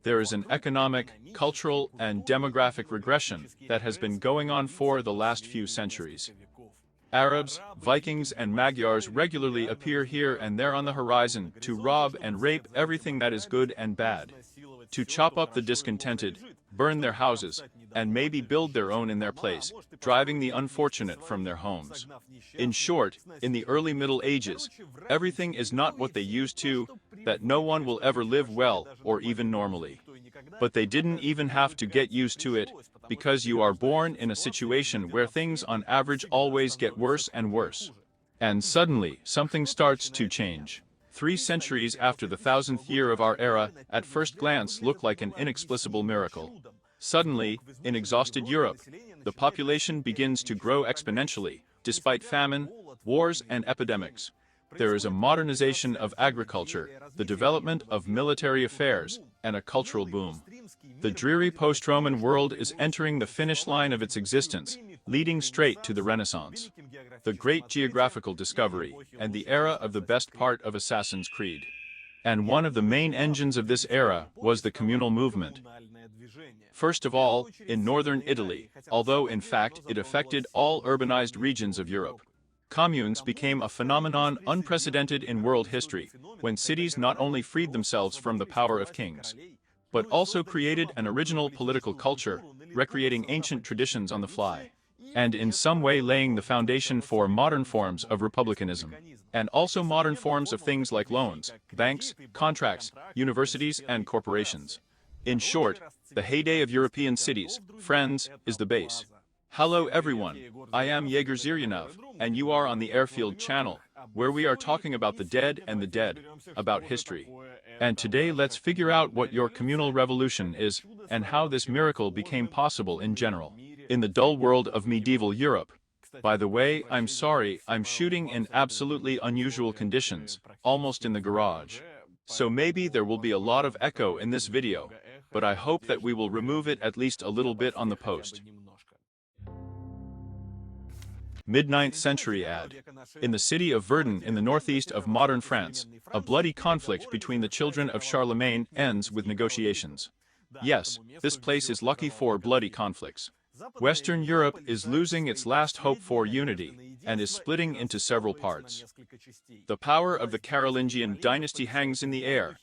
There is an economic, cultural, and demographic regression that has been going on for the last few centuries. Arabs, Vikings, and Magyars regularly appear here and there on the horizon to rob and rape everything that is good and bad, to chop up the discontented, burn their houses, and maybe build their own in their place, driving the unfortunate from their homes. In short, in the early Middle Ages, everything is not what they used to, that no one will ever live well or even normally. But they didn't even have to get used to it, because you are born in a situation where things on average always get worse and worse. And suddenly, something starts to change. 3 centuries after the 1000th year of our era, at first glance look like an inexplicable miracle. Suddenly, in exhausted Europe, the population begins to grow exponentially, despite famine, wars, and epidemics. There is a modernization of agriculture, the development of military affairs, and a cultural boom. The dreary post-Roman world is entering the finish line of its existence, leading straight to the Renaissance, the great geographical discovery, and the era of the best part of Assassin's Creed. And one of the main engines of this era was the communal movement. First of all, in northern Italy, although in fact it affected all urbanized regions of Europe. Communes became a phenomenon unprecedented in world history, when cities not only freed themselves from the power of kings, but also created an original political culture, recreating ancient traditions on the fly, and in some way laying the foundation for modern forms of republicanism, and also modern forms of things like loans, banks, contracts, universities, and corporations. In short, the heyday of European cities, friends, is the base. Hello everyone, I am Yegor Ziryanov, and you are on the Airfield channel, where we are talking about the dead and the dead, about history. And today let's figure out what your communal revolution is, and how this miracle became possible in general, in the dull world of medieval Europe. By the way, I'm sorry, I'm shooting in absolutely unusual conditions, almost in the garage. So maybe there will be a lot of echo in this video, but I hope that we will remove it at least a little bit on the post. Mid-9th century ad. In the city of Verdun in the northeast of modern France, a bloody conflict between the children of Charlemagne ends with negotiations. Yes, this place is lucky for bloody conflicts. Western Europe is losing its last hope for unity, and is splitting into several parts. The power of the Carolingian dynasty hangs in the air,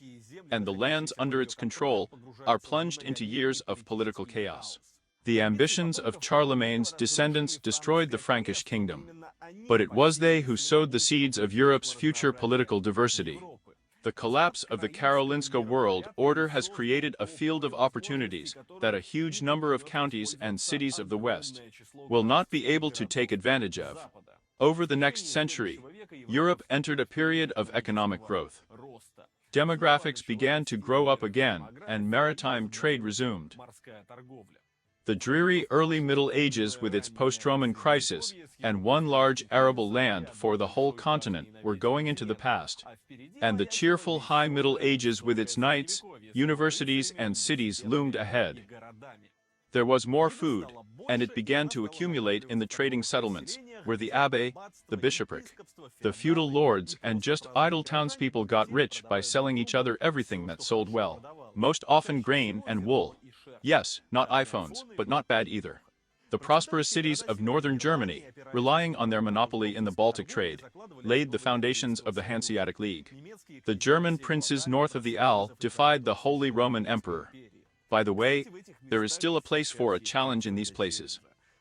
and the lands under its control are plunged into years of political chaos. The ambitions of Charlemagne's descendants destroyed the Frankish kingdom, but it was they who sowed the seeds of Europe's future political diversity. The collapse of the Karolinska world order has created a field of opportunities that a huge number of counties and cities of the West will not be able to take advantage of. Over the next century, Europe entered a period of economic growth. Demographics began to grow up again, and maritime trade resumed. The dreary early Middle Ages with its post-Roman crisis, and one large arable land for the whole continent were going into the past, and the cheerful High Middle Ages with its knights, universities and cities loomed ahead. There was more food, and it began to accumulate in the trading settlements, where the abbey, the bishopric, the feudal lords and just idle townspeople got rich by selling each other everything that sold well, most often grain and wool. Yes, not iPhones, but not bad either. The prosperous cities of northern Germany, relying on their monopoly in the Baltic trade, laid the foundations of the Hanseatic League. The German princes north of the Aal defied the Holy Roman Emperor. By the way, there is still a place for a challenge in these places.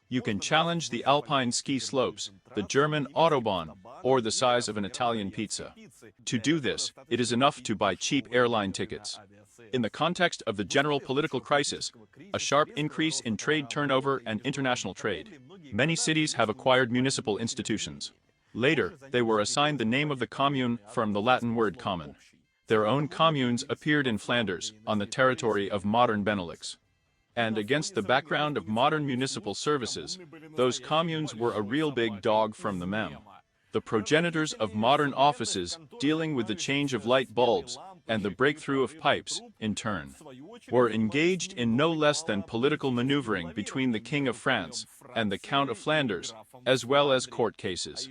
You can challenge the Alpine ski slopes, the German Autobahn, or the size of an Italian pizza. To do this, it is enough to buy cheap airline tickets. In the context of the general political crisis, a sharp increase in trade turnover and international trade, many cities have acquired municipal institutions. Later, they were assigned the name of the commune from the Latin word common. Their own communes appeared in Flanders, on the territory of modern Benelux. And against the background of modern municipal services, those communes were a real big dog from the mem. The progenitors of modern offices, dealing with the change of light bulbs, and the breakthrough of pipes, in turn, were engaged in no less than political maneuvering between the King of France and the Count of Flanders, as well as court cases.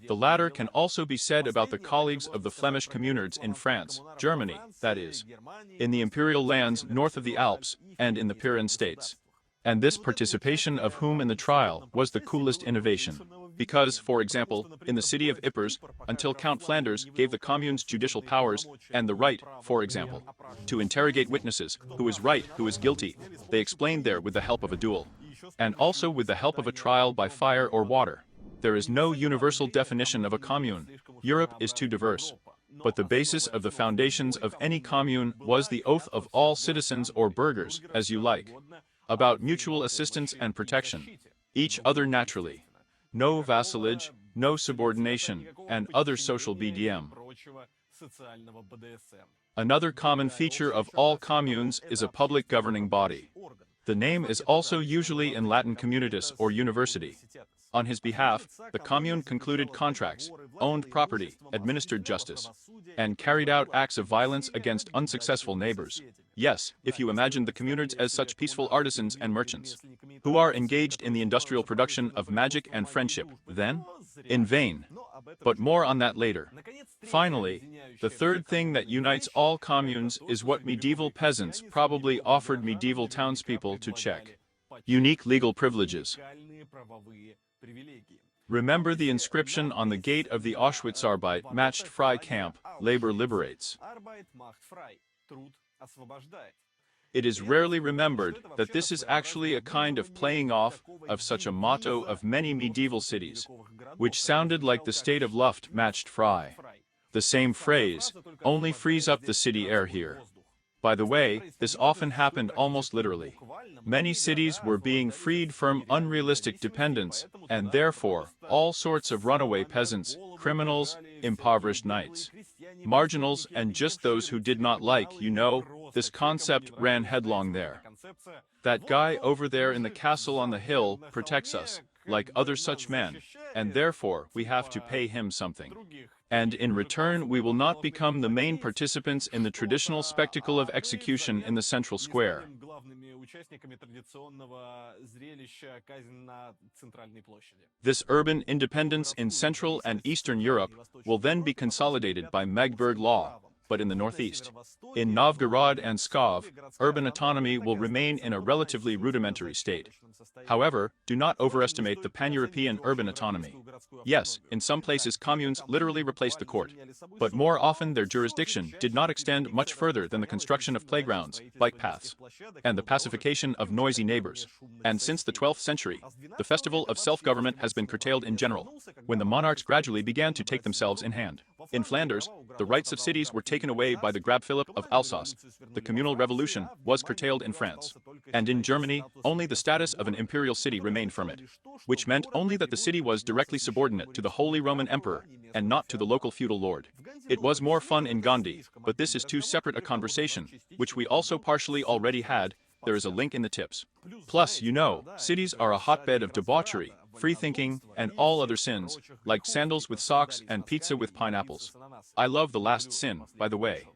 The latter can also be said about the colleagues of the Flemish communards in France, Germany, that is, in the imperial lands north of the Alps, and in the Pyrenees states. And this participation of whom in the trial was the coolest innovation. Because, for example, in the city of Ypres, until Count Flanders gave the communes judicial powers, and the right, for example, to interrogate witnesses, who is right, who is guilty, they explained there with the help of a duel. And also with the help of a trial by fire or water. There is no universal definition of a commune. Europe is too diverse. But the basis of the foundations of any commune was the oath of all citizens or burghers, as you like, about mutual assistance and protection, each other naturally. No vassalage, no subordination, and other social BDM. Another common feature of all communes is a public governing body. The name is also usually in Latin communitas or university. On his behalf, the commune concluded contracts, owned property, administered justice, and carried out acts of violence against unsuccessful neighbors. Yes, if you imagine the communards as such peaceful artisans and merchants, who are engaged in the industrial production of magic and friendship, then? In vain. But more on that later. Finally, the third thing that unites all communes is what medieval peasants probably offered medieval townspeople to check. Unique legal privileges. Remember the inscription on the gate of the Auschwitzarbeit matched frei camp, labor liberates. It is rarely remembered that this is actually a kind of playing off of such a motto of many medieval cities, which sounded like the state of Luft matched frei. The same phrase, only frees up the city air here. By the way, this often happened almost literally. Many cities were being freed from unrealistic dependence, and therefore, all sorts of runaway peasants, criminals, impoverished knights, marginals, and just those who did not like, this concept ran headlong there. That guy over there in the castle on the hill protects us, like other such men, and therefore we have to pay him something. And in return we will not become the main participants in the traditional spectacle of execution in the central square. This urban independence in Central and Eastern Europe will then be consolidated by Magdeburg Law, but in the northeast. In Novgorod and Pskov, urban autonomy will remain in a relatively rudimentary state. However, do not overestimate the pan-European urban autonomy. Yes, in some places communes literally replaced the court, but more often their jurisdiction did not extend much further than the construction of playgrounds, bike paths, and the pacification of noisy neighbors. And since the 12th century, the festival of self-government has been curtailed in general, when the monarchs gradually began to take themselves in hand. In Flanders, the rights of cities were taken away by the Grab Philip of Alsace. The communal revolution was curtailed in France. And in Germany, only the status of an imperial city remained from it, which meant only that the city was directly subordinate to the Holy Roman Emperor, and not to the local feudal lord. It was more fun in Gandhi, but this is too separate a conversation, which we also partially already had. There is a link in the tips. Plus, cities are a hotbed of debauchery, free-thinking, and all other sins, like sandals with socks and pizza with pineapples. I love the last sin, by the way.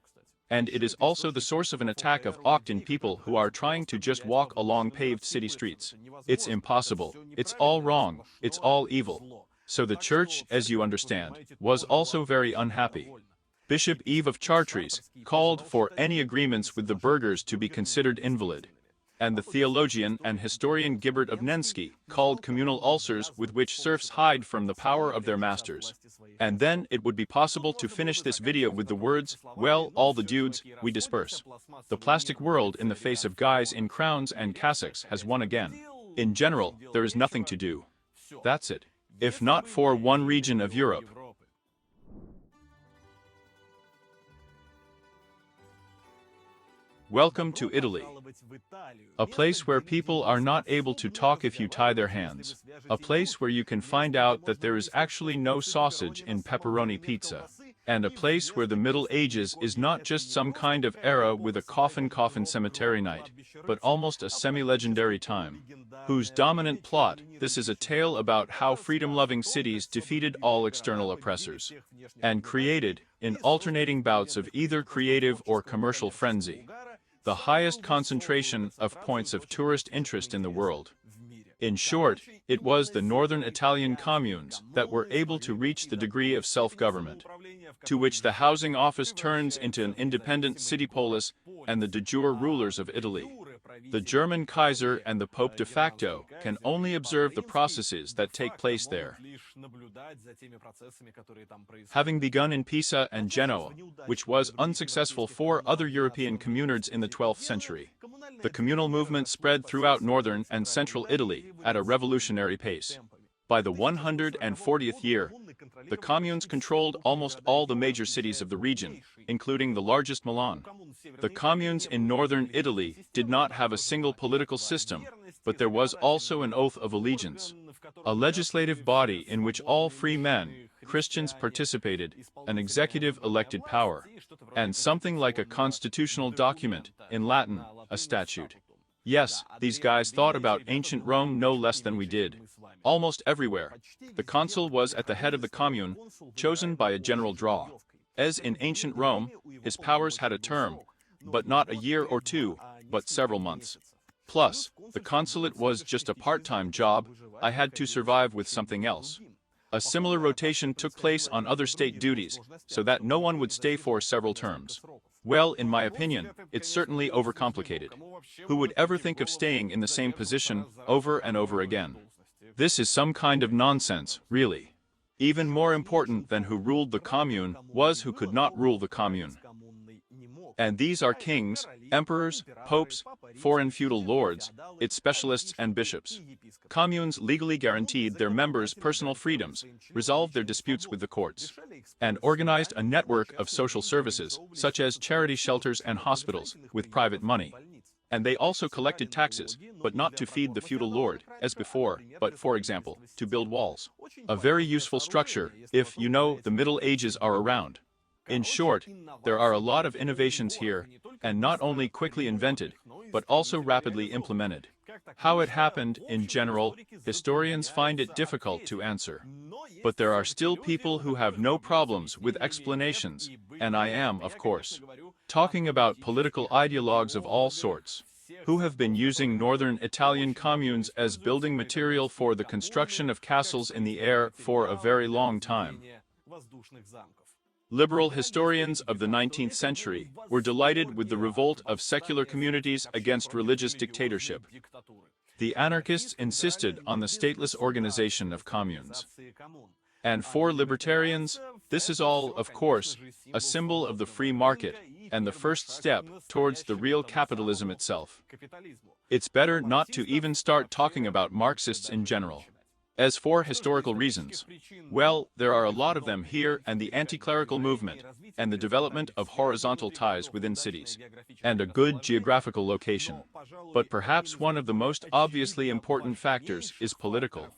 And it is also the source of an attack of Octin people who are trying to just walk along paved city streets. It's impossible. It's all wrong. It's all evil. So the church, as you understand, was also very unhappy. Bishop Eve of Chartres called for any agreements with the burghers to be considered invalid. And the theologian and historian Gibbert of Nensky called communal ulcers with which serfs hide from the power of their masters. And then it would be possible to finish this video with the words, well, all the dudes, we disperse. The plastic world in the face of guys in crowns and cassocks has won again. In general, there is nothing to do. That's it. If not for one region of Europe. Welcome to Italy. A place where people are not able to talk if you tie their hands. A place where you can find out that there is actually no sausage in pepperoni pizza. And a place where the Middle Ages is not just some kind of era with a coffin cemetery night, but almost a semi-legendary time, whose dominant plot, this is a tale about how freedom-loving cities defeated all external oppressors, and created, in alternating bouts of either creative or commercial frenzy, the highest concentration of points of tourist interest in the world. In short, it was the northern Italian communes that were able to reach the degree of self-government, to which the housing office turns into an independent city polis and the de jure rulers of Italy. The German Kaiser and the Pope de facto can only observe the processes that take place there. Having begun in Pisa and Genoa, which was unsuccessful for other European communards in the 12th century, the communal movement spread throughout northern and central Italy at a revolutionary pace. By the 140th year, the communes controlled almost all the major cities of the region, including the largest Milan. The communes in northern Italy did not have a single political system, but there was also an oath of allegiance, a legislative body in which all free men, Christians participated, an executive elected power, and something like a constitutional document, in Latin, a statute. Yes, these guys thought about ancient Rome no less than we did. Almost everywhere, the consul was at the head of the commune, chosen by a general draw. As in ancient Rome, his powers had a term, but not a year or two, but several months. Plus, the consulate was just a part-time job. I had to survive with something else. A similar rotation took place on other state duties, so that no one would stay for several terms. Well, in my opinion, it's certainly overcomplicated. Who would ever think of staying in the same position over and over again? This is some kind of nonsense, really. Even more important than who ruled the commune was who could not rule the commune. And these are kings, emperors, popes, foreign feudal lords, its specialists and bishops. Communes legally guaranteed their members' personal freedoms, resolved their disputes with the courts, and organized a network of social services, such as charity shelters and hospitals, with private money. And they also collected taxes, but not to feed the feudal lord, as before, but, for example, to build walls. A very useful structure, if, you know, the Middle Ages are around. In short, there are a lot of innovations here, and not only quickly invented, but also rapidly implemented. How it happened, in general, historians find it difficult to answer. But there are still people who have no problems with explanations, and I am, of course, talking about political ideologues of all sorts, who have been using northern Italian communes as building material for the construction of castles in the air for a very long time. Liberal historians of the 19th century were delighted with the revolt of secular communities against religious dictatorship. The anarchists insisted on the stateless organization of communes. And for libertarians, this is all, of course, a symbol of the free market and the first step towards the real capitalism itself. It's better not to even start talking about Marxists in general. As for historical reasons, well, there are a lot of them here, and the anti-clerical movement, and the development of horizontal ties within cities, and a good geographical location. But perhaps one of the most obviously important factors is political.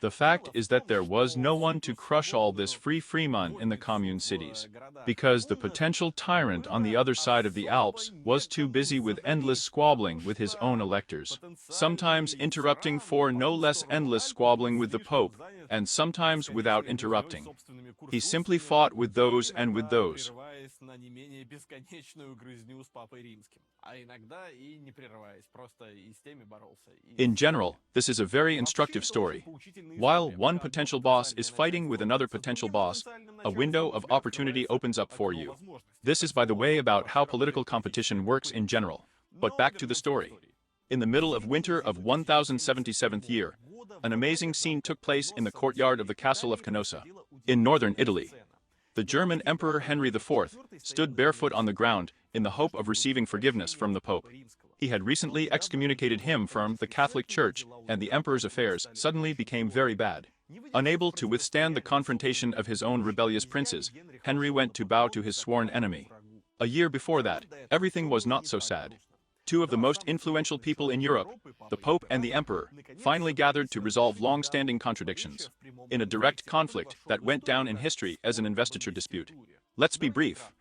The fact is that there was no one to crush all this freeman in the commune cities, because the potential tyrant on the other side of the Alps was too busy with endless squabbling with his own electors, sometimes interrupting for no less endless squabbling with the Pope, and sometimes without interrupting. He simply fought with those and with those. In general, this is a very instructive story. While one potential boss is fighting with another potential boss, a window of opportunity opens up for you. This is, by the way, about how political competition works in general. But back to the story. In the middle of winter of 1077th year, an amazing scene took place in the courtyard of the castle of Canossa, in northern Italy. The German Emperor Henry IV stood barefoot on the ground in the hope of receiving forgiveness from the Pope. He had recently excommunicated him from the Catholic Church, and the emperor's affairs suddenly became very bad. Unable to withstand the confrontation of his own rebellious princes, Henry went to bow to his sworn enemy. A year before that, everything was not so sad. Two of the most influential people in Europe, the Pope and the Emperor, finally gathered to resolve long-standing contradictions in a direct conflict that went down in history as an investiture dispute. Let's be brief.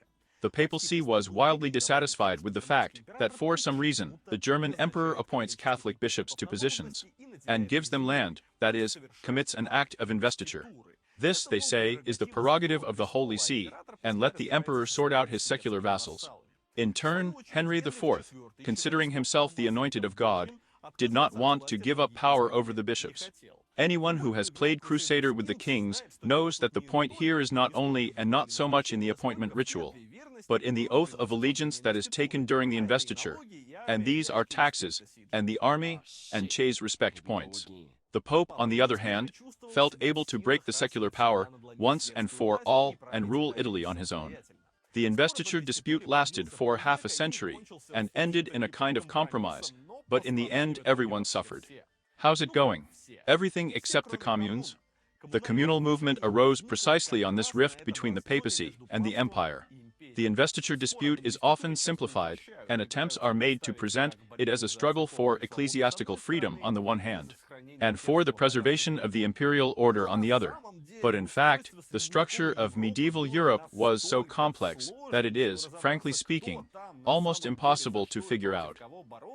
The Papal See was wildly dissatisfied with the fact that for some reason the German Emperor appoints Catholic bishops to positions and gives them land, that is, commits an act of investiture. This, they say, is the prerogative of the Holy See, and let the Emperor sort out his secular vassals. In turn, Henry IV, considering himself the anointed of God, did not want to give up power over the bishops. Anyone who has played crusader with the kings knows that the point here is not only and not so much in the appointment ritual, but in the oath of allegiance that is taken during the investiture, and these are taxes, and the army, and chaste respect points. The Pope, on the other hand, felt able to break the secular power once and for all and rule Italy on his own. The investiture dispute lasted for half a century and ended in a kind of compromise, but in the end everyone suffered. How's it going? Everything except the communes? The communal movement arose precisely on this rift between the papacy and the empire. The investiture dispute is often simplified, and attempts are made to present it as a struggle for ecclesiastical freedom on the one hand, and for the preservation of the imperial order on the other. But in fact, the structure of medieval Europe was so complex that it is, frankly speaking, almost impossible to figure out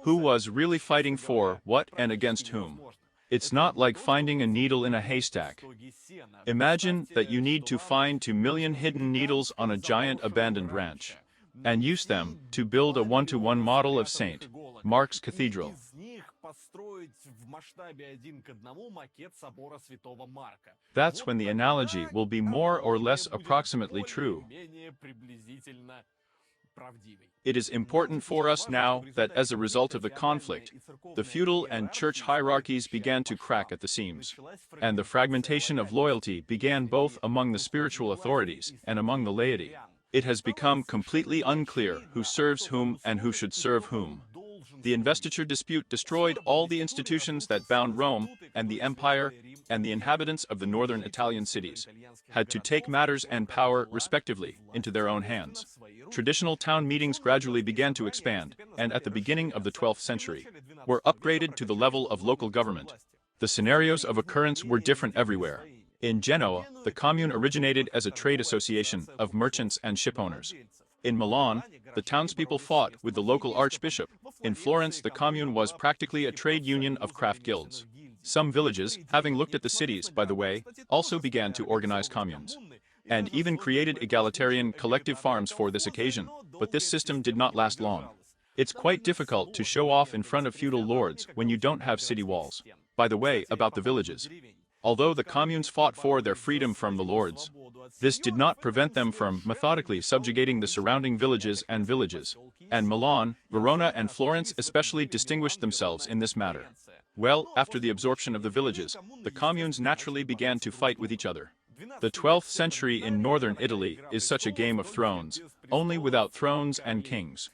who was really fighting for what and against whom. It's not like finding a needle in a haystack. Imagine that you need to find 2 million hidden needles on a giant abandoned ranch, and use them to build a one-to-one model of St. Mark's Cathedral. That's when the analogy will be more or less approximately true. It is important for us now that as a result of the conflict, the feudal and church hierarchies began to crack at the seams, and the fragmentation of loyalty began both among the spiritual authorities and among the laity. It has become completely unclear who serves whom and who should serve whom. The investiture dispute destroyed all the institutions that bound Rome, and the empire, and the inhabitants of the northern Italian cities had to take matters and power, respectively, into their own hands. Traditional town meetings gradually began to expand, and at the beginning of the 12th century, were upgraded to the level of local government. The scenarios of occurrence were different everywhere. In Genoa, the commune originated as a trade association of merchants and shipowners. In Milan, the townspeople fought with the local archbishop. In Florence, the commune was practically a trade union of craft guilds. Some villages, having looked at the cities, by the way, also began to organize communes, and even created egalitarian collective farms for this occasion, but this system did not last long. It's quite difficult to show off in front of feudal lords when you don't have city walls. By the way, about the villages. Although the communes fought for their freedom from the lords, this did not prevent them from methodically subjugating the surrounding villages, and Milan, Verona and Florence especially distinguished themselves in this matter. Well, after the absorption of the villages, the communes naturally began to fight with each other. The 12th century in northern Italy is such a game of thrones, only without thrones and kings.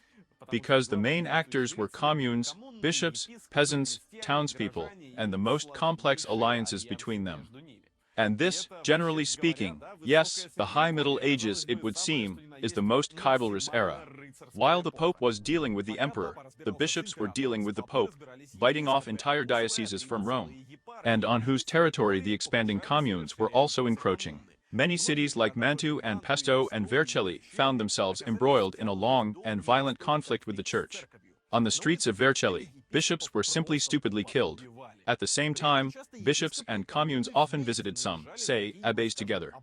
Because the main actors were communes, bishops, peasants, townspeople, and the most complex alliances between them. And this, generally speaking, yes, the High Middle Ages, it would seem, is the most chivalrous era. While the Pope was dealing with the Emperor, the bishops were dealing with the Pope, biting off entire dioceses from Rome, and on whose territory the expanding communes were also encroaching. Many cities like Mantua and Pesto and Vercelli found themselves embroiled in a long and violent conflict with the Church. On the streets of Vercelli, bishops were simply stupidly killed. At the same time, bishops and communes often visited some, say, abbés together.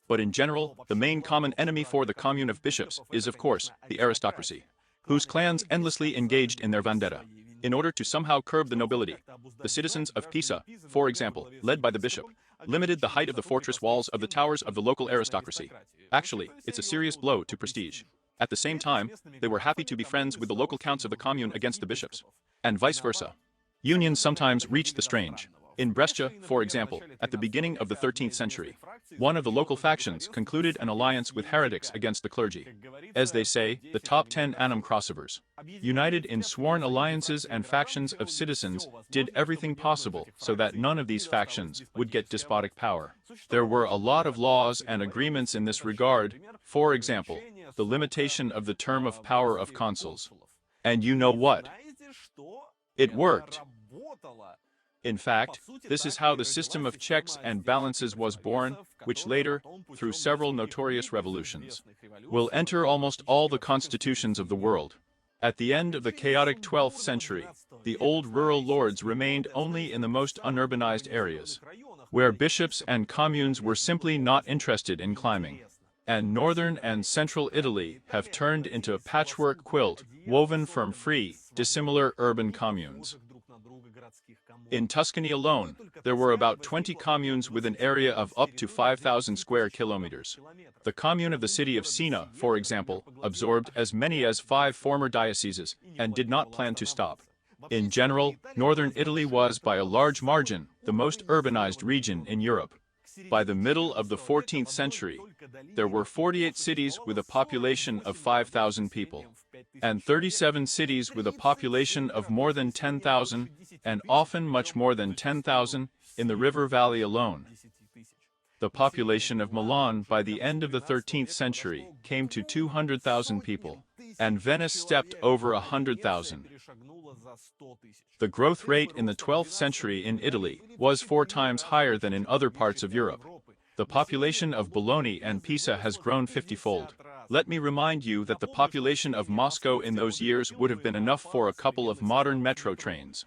But in general, the main common enemy for the commune of bishops is, of course, the aristocracy, whose clans endlessly engaged in their vendetta. In order to somehow curb the nobility, the citizens of Pisa, for example, led by the bishop, limited the height of the fortress walls of the towers of the local aristocracy. Actually, it's a serious blow to prestige. At the same time, they were happy to be friends with the local counts of the commune against the bishops, and vice versa. Unions sometimes reached the strange. In Brescia, for example, at the beginning of the 13th century, one of the local factions concluded an alliance with heretics against the clergy. As they say, the top 10 annum crossovers, united in sworn alliances and factions of citizens, did everything possible so that none of these factions would get despotic power. There were a lot of laws and agreements in this regard, for example, the limitation of the term of power of consuls. And you know what? It worked. In fact, this is how the system of checks and balances was born, which later, through several notorious revolutions, will enter almost all the constitutions of the world. At the end of the chaotic 12th century, the old rural lords remained only in the most unurbanized areas, where bishops and communes were simply not interested in climbing. And northern and central Italy have turned into a patchwork quilt woven from free, dissimilar urban communes. In Tuscany alone, there were about 20 communes with an area of up to 5,000 square kilometers. The commune of the city of Siena, for example, absorbed as many as 5 former dioceses and did not plan to stop. In general, northern Italy was, by a large margin, the most urbanized region in Europe. By the middle of the 14th century, there were 48 cities with a population of 5,000 people, and 37 cities with a population of more than 10,000, and often much more than 10,000, in the river valley alone. The population of Milan by the end of the 13th century came to 200,000 people, and Venice stepped over 100,000. The growth rate in the 12th century in Italy was 4 times higher than in other parts of Europe. The population of Bologna and Pisa has grown 50-fold. Let me remind you that the population of Moscow in those years would have been enough for a couple of modern metro trains.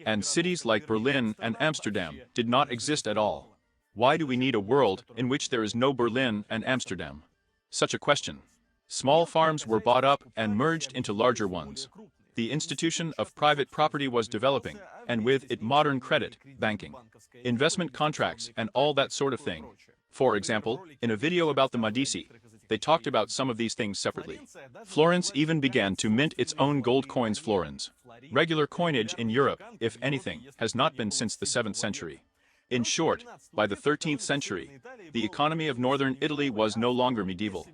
And cities like Berlin and Amsterdam did not exist at all. Why do we need a world in which there is no Berlin and Amsterdam? Such a question. Small farms were bought up and merged into larger ones. The institution of private property was developing, and with it modern credit, banking, investment contracts, and all that sort of thing. For example, in a video about the Medici, they talked about some of these things separately. Florence even began to mint its own gold coins florins. Regular coinage in Europe, if anything, has not been since the 7th century. In short, by the 13th century, the economy of northern Italy was no longer medieval,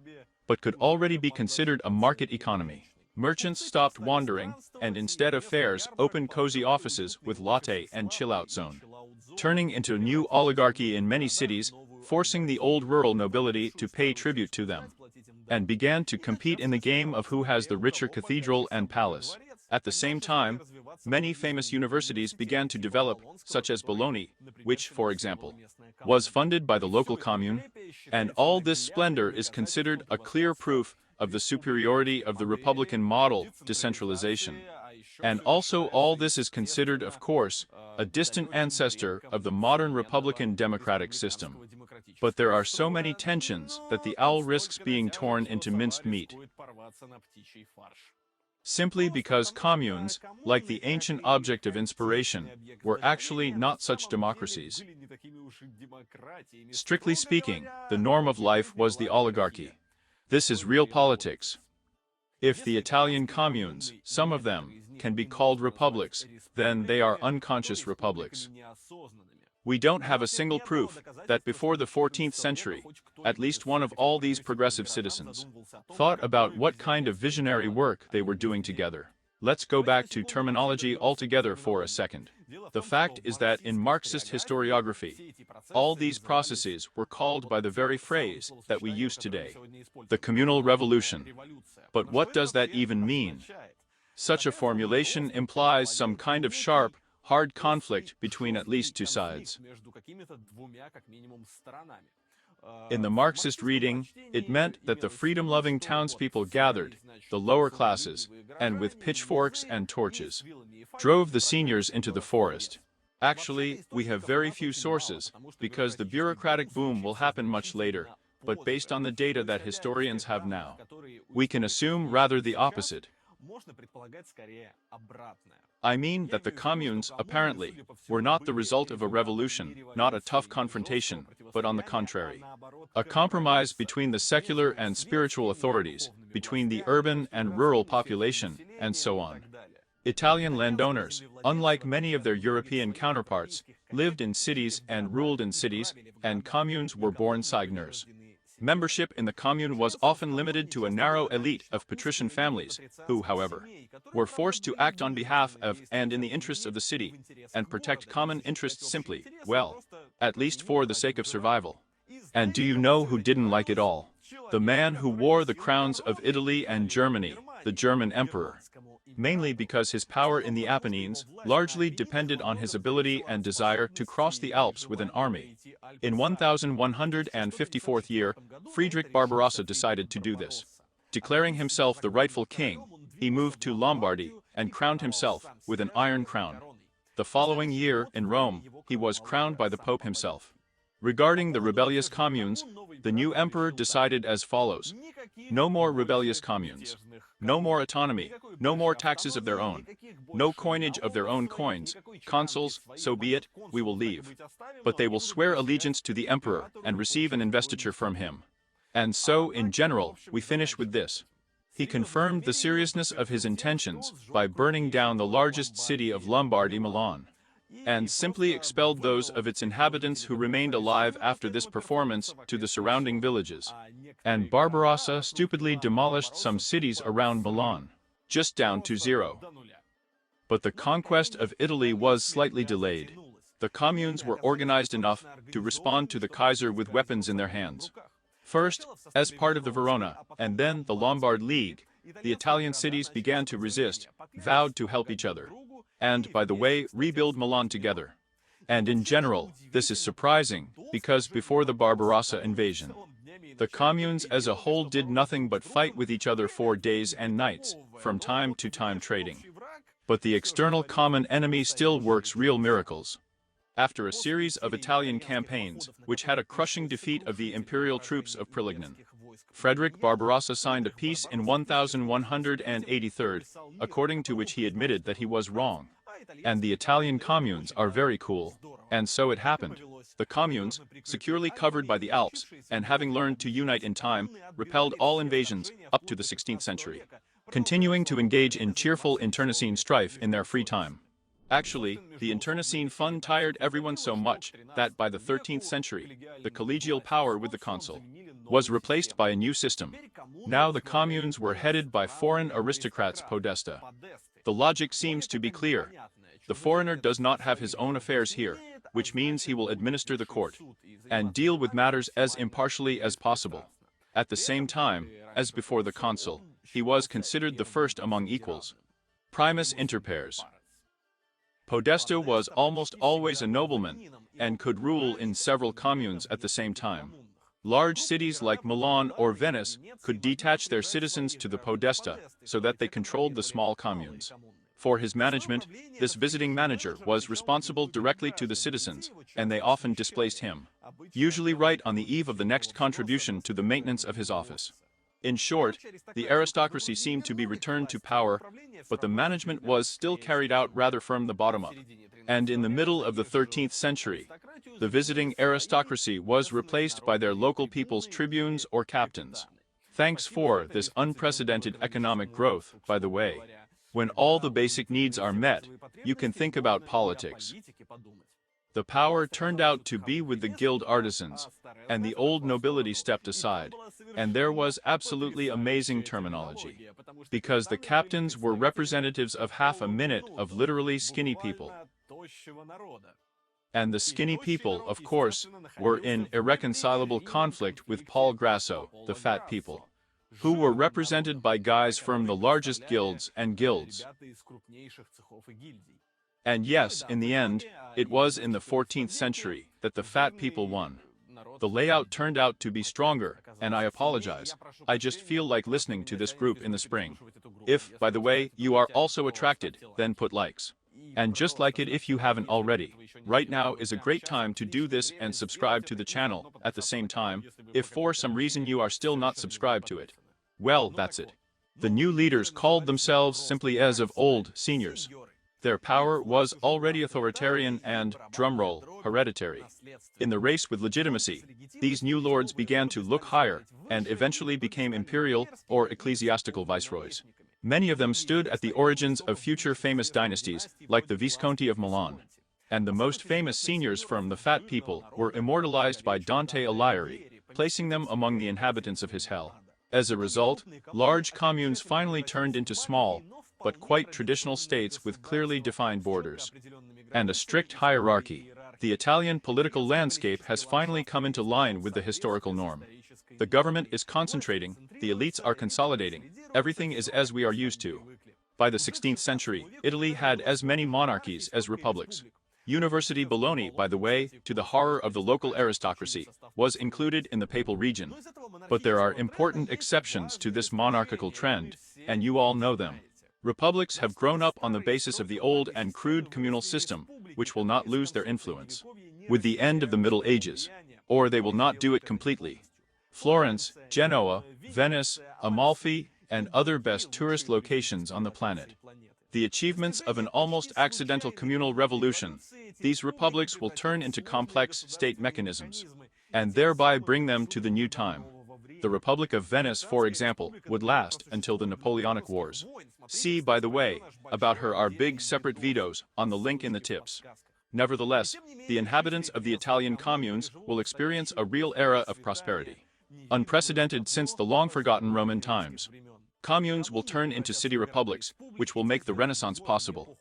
but could already be considered a market economy. Merchants stopped wandering, and instead of fairs, opened cozy offices with latte and chill-out zone, turning into a new oligarchy in many cities, forcing the old rural nobility to pay tribute to them, and began to compete in the game of who has the richer cathedral and palace. At the same time, many famous universities began to develop, such as Bologna, which, for example, was funded by the local commune, and all this splendor is considered a clear proof of the superiority of the Republican model, decentralization. And also all this is considered, of course, a distant ancestor of the modern Republican democratic system. But there are so many tensions that the owl risks being torn into minced meat. Simply because communes, like the ancient object of inspiration, were actually not such democracies. Strictly speaking, the norm of life was the oligarchy. This is real politics. If the Italian communes, some of them, can be called republics, then they are unconscious republics. We don't have a single proof that before the 14th century, at least one of all these progressive citizens thought about what kind of visionary work they were doing together. Let's go back to terminology altogether for a second. The fact is that in Marxist historiography, all these processes were called by the very phrase that we use today, the communal revolution. But what does that even mean? Such a formulation implies some kind of sharp, hard conflict between at least 2 sides. In the Marxist reading, it meant that the freedom-loving townspeople gathered, the lower classes, and with pitchforks and torches, drove the seniors into the forest. Actually, we have very few sources, because the bureaucratic boom will happen much later, but based on the data that historians have now, we can assume rather the opposite. I mean that the communes, apparently, were not the result of a revolution, not a tough confrontation, but on the contrary, a compromise between the secular and spiritual authorities, between the urban and rural population, and so on. Italian landowners, unlike many of their European counterparts, lived in cities and ruled in cities, and communes were born seigneurs. Membership in the commune was often limited to a narrow elite of patrician families, who, however, were forced to act on behalf of and in the interests of the city, and protect common interests simply, well, at least for the sake of survival. And do you know who didn't like it all? The man who wore the crowns of Italy and Germany, the German emperor. Mainly because his power in the Apennines largely depended on his ability and desire to cross the Alps with an army. In 1154th year, Friedrich Barbarossa decided to do this. Declaring himself the rightful king, he moved to Lombardy and crowned himself with an iron crown. The following year, in Rome, he was crowned by the Pope himself. Regarding the rebellious communes, the new emperor decided as follows. No more rebellious communes. No more autonomy, no more taxes of their own. No coinage of their own coins. Consuls, so be it, we will leave. But they will swear allegiance to the emperor and receive an investiture from him. And so, in general, we finish with this. He confirmed the seriousness of his intentions by burning down the largest city of Lombardy, Milan, and simply expelled those of its inhabitants who remained alive after this performance to the surrounding villages. And Barbarossa stupidly demolished some cities around Milan, just down to zero. But the conquest of Italy was slightly delayed. The communes were organized enough to respond to the Kaiser with weapons in their hands. First, as part of the Verona, and then the Lombard League, the Italian cities began to resist, vowed to help each other, and, by the way, rebuild Milan together. And in general, this is surprising, because before the Barbarossa invasion, the communes as a whole did nothing but fight with each other for days and nights, from time to time trading. But the external common enemy still works real miracles. After a series of Italian campaigns, which had a crushing defeat of the imperial troops of Prilignan, Frederick Barbarossa signed a peace in 1183, according to which he admitted that he was wrong. And the Italian communes are very cool. And so it happened. The communes, securely covered by the Alps, and having learned to unite in time, repelled all invasions up to the 16th century, continuing to engage in cheerful internecine strife in their free time. Actually, the internecine fun tired everyone so much that by the 13th century, the collegial power with the consul was replaced by a new system. Now the communes were headed by foreign aristocrats podesta. The logic seems to be clear. The foreigner does not have his own affairs here, which means he will administer the court and deal with matters as impartially as possible. At the same time, as before the consul, he was considered the first among equals. Primus inter pares. Podesta was almost always a nobleman, and could rule in several communes at the same time. Large cities like Milan or Venice could detach their citizens to the podesta, so that they controlled the small communes. For his management, this visiting manager was responsible directly to the citizens, and they often displaced him, usually right on the eve of the next contribution to the maintenance of his office. In short, the aristocracy seemed to be returned to power, but the management was still carried out rather from the bottom up. And in the middle of the 13th century, the visiting aristocracy was replaced by their local people's tribunes or captains. Thanks for this unprecedented economic growth, by the way. When all the basic needs are met, you can think about politics. The power turned out to be with the guild artisans, and the old nobility stepped aside, and there was absolutely amazing terminology, because the captains were representatives of half a minute of literally skinny people. And the skinny people, of course, were in irreconcilable conflict with Paul Grasso, the fat people, who were represented by guys from the largest guilds and guilds. And yes, in the end, it was in the 14th century that the fat people won. The layout turned out to be stronger, and I apologize. I just feel like listening to this group in the spring. If, by the way, you are also attracted, then put likes. And just like it if you haven't already. Right now is a great time to do this and subscribe to the channel at the same time, if for some reason you are still not subscribed to it. Well, that's it. The new leaders called themselves simply as of old, seniors. Their power was already authoritarian and, drumroll, hereditary. In the race with legitimacy, these new lords began to look higher, and eventually became imperial or ecclesiastical viceroys. Many of them stood at the origins of future famous dynasties, like the Visconti of Milan. And the most famous seniors from the fat people were immortalized by Dante Alighieri, placing them among the inhabitants of his hell. As a result, large communes finally turned into small, but quite traditional states with clearly defined borders and a strict hierarchy. The Italian political landscape has finally come into line with the historical norm. The government is concentrating, the elites are consolidating, everything is as we are used to. By the 16th century, Italy had as many monarchies as republics. University Bologna, by the way, to the horror of the local aristocracy, was included in the papal region. But there are important exceptions to this monarchical trend, and you all know them. Republics have grown up on the basis of the old and crude communal system, which will not lose their influence. With the end of the Middle Ages, or they will not do it completely. Florence, Genoa, Venice, Amalfi, and other best tourist locations on the planet. The achievements of an almost accidental communal revolution, these republics will turn into complex state mechanisms, and thereby bring them to the new time. The Republic of Venice, for example, would last until the Napoleonic Wars. See, by the way, about her our big separate videos on the link in the tips. Nevertheless, the inhabitants of the Italian communes will experience a real era of prosperity, unprecedented since the long-forgotten Roman times. Communes will turn into city republics, which will make the Renaissance possible.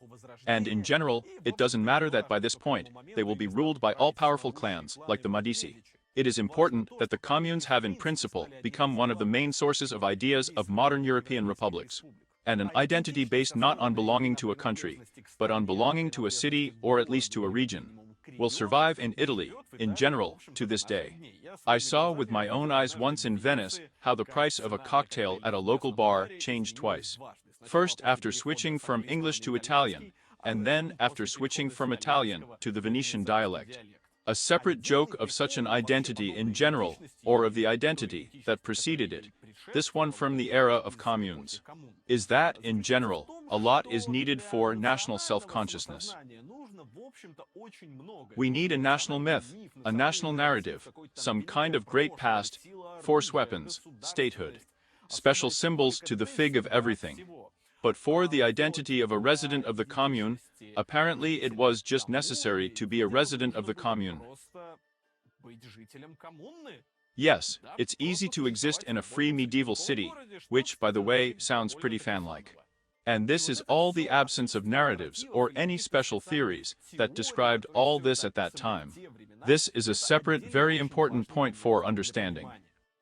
And in general, it doesn't matter that by this point, they will be ruled by all-powerful clans, like the Medici. It is important that the communes have in principle become one of the main sources of ideas of modern European republics, and an identity based not on belonging to a country, but on belonging to a city or at least to a region, will survive in Italy, in general, to this day. I saw with my own eyes once in Venice how the price of a cocktail at a local bar changed twice. First after switching from English to Italian, and then after switching from Italian to the Venetian dialect. A separate joke of such an identity in general, or of the identity that preceded it, this one from the era of communes, is that, in general, a lot is needed for national self-consciousness. We need a national myth, a national narrative, some kind of great past, force weapons, statehood, special symbols to the fig of everything. But for the identity of a resident of the commune, apparently it was just necessary to be a resident of the commune. Yes, it's easy to exist in a free medieval city, which, by the way, sounds pretty fan-like. And this is all the absence of narratives or any special theories that described all this at that time. This is a separate, very important point for understanding.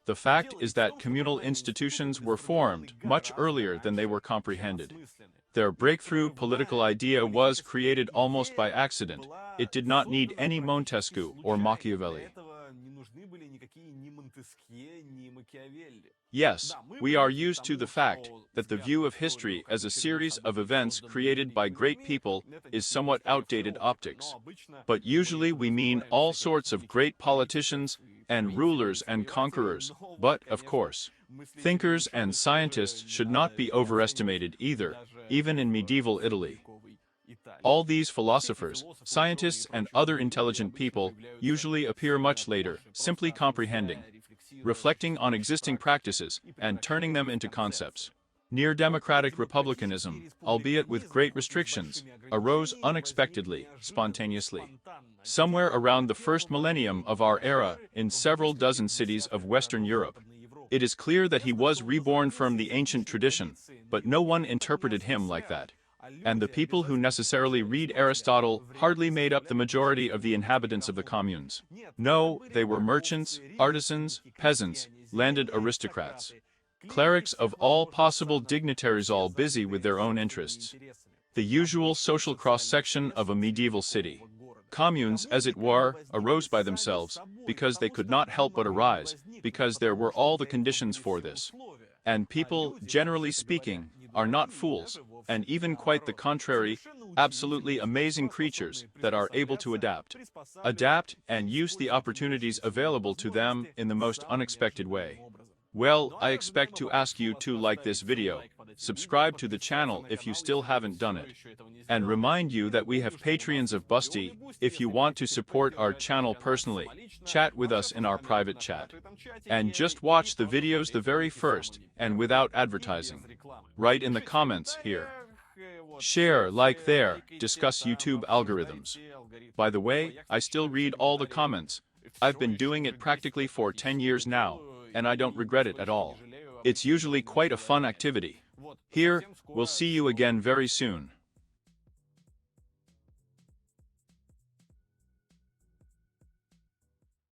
The fact is that communal institutions were formed much earlier than they were comprehended. Their breakthrough political idea was created almost by accident. It did not need any Montesquieu or Machiavelli. Yes, we are used to the fact that the view of history as a series of events created by great people is somewhat outdated optics. But usually we mean all sorts of great politicians and rulers and conquerors, but, of course, thinkers and scientists should not be overestimated either, even in medieval Italy. All these philosophers, scientists and other intelligent people usually appear much later, simply comprehending, reflecting on existing practices, and turning them into concepts. Near-democratic republicanism, albeit with great restrictions, arose unexpectedly, spontaneously. Somewhere around the first millennium of our era, in several dozen cities of Western Europe. It is clear that he was reborn from the ancient tradition, but no one interpreted him like that. And the people who necessarily read Aristotle hardly made up the majority of the inhabitants of the communes. No, they were merchants, artisans, peasants, landed aristocrats, clerics of all possible dignitaries, all busy with their own interests. The usual social cross-section of a medieval city. Communes, as it were, arose by themselves, because they could not help but arise, because there were all the conditions for this. And people, generally speaking, are not fools, and even quite the contrary, absolutely amazing creatures that are able to adapt and use the opportunities available to them in the most unexpected way. Well, I expect to ask you to like this video, subscribe to the channel if you still haven't done it, and remind you that we have Patreons of Busty. If you want to support our channel personally, chat with us in our private chat. And just watch the videos the very first, and without advertising. Write in the comments here. Share, like there, discuss YouTube algorithms. By the way, I still read all the comments. I've been doing it practically for 10 years now, and I don't regret it at all. It's usually quite a fun activity. Here, we'll see you again very soon.